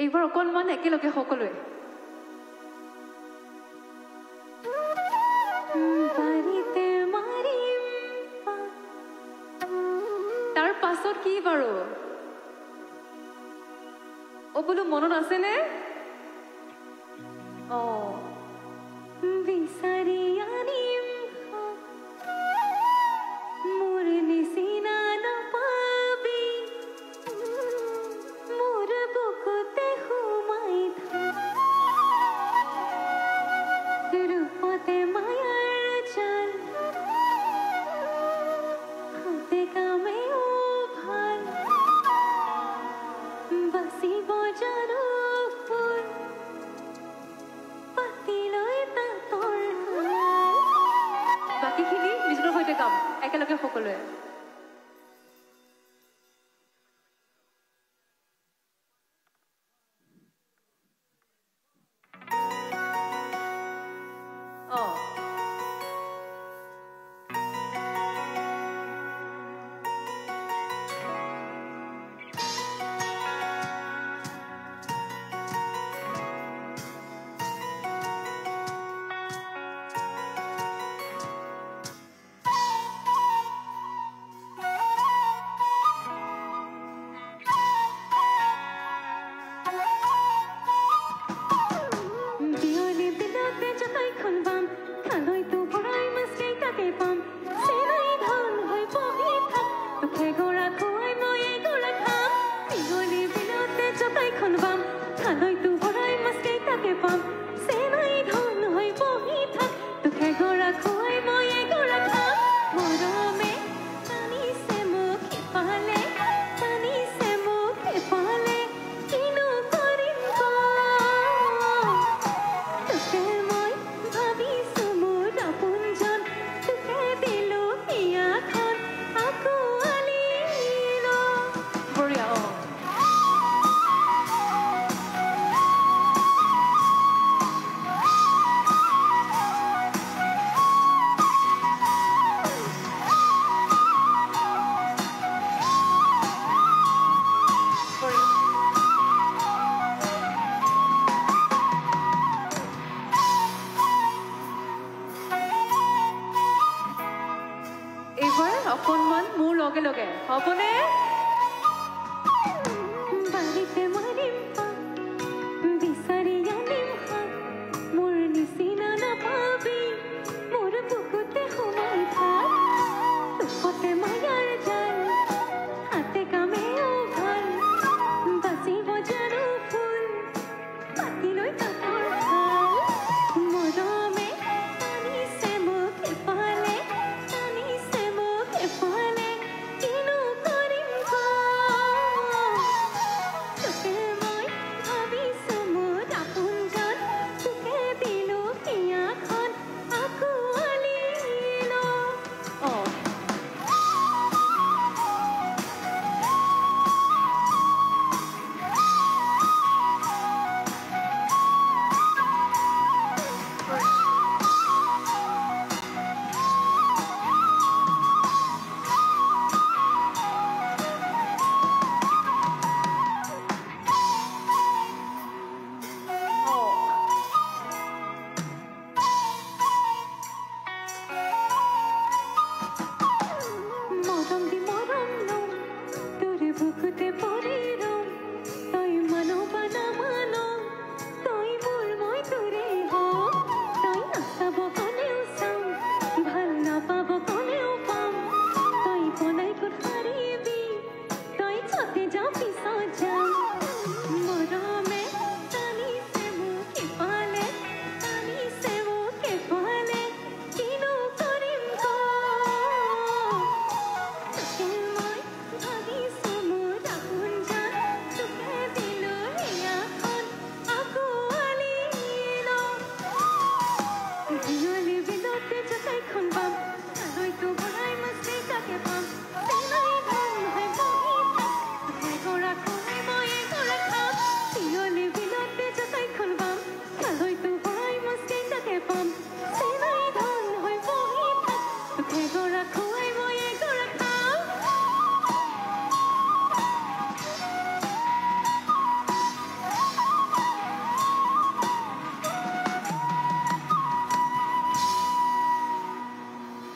এইবাৰ অকণমান একেলগে সকলোৱে তাৰ পাছত কি বাৰু বোলো মনত আছেনে বিচাৰি আনিম মোৰ নিচিনা নাপাবি মোৰ বুকুতে সোমাই ৰূপতে মায়াৰ জাল হাতে কামেও ভাল বাচিব জানো ফুল পাতিলৈ তাঁতৰ বাকীখিনি নিজৰ সৈতে গাম একেলগে সকলোৱে অকণমান মোৰ লগে লগে হ'বনে বাৰীতে মাৰিম বিচাৰি আনিম মোৰ নিচিনা নাপাবি মোৰ বুকুতে সোমাই থাক ৰূপতে মায়াৰ জাল হাতে কামেও ভাল বাচিব জানো ফুল পাতিলৈ তাঁতৰ ভাল মৰমে টানিছে মোক এফালে টানিছে মোক এফালে কিনো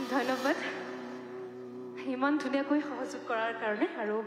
ধন্যবাদ ইমান ধুনীয়াকৈ সহযোগ কৰাৰ কাৰণে আৰু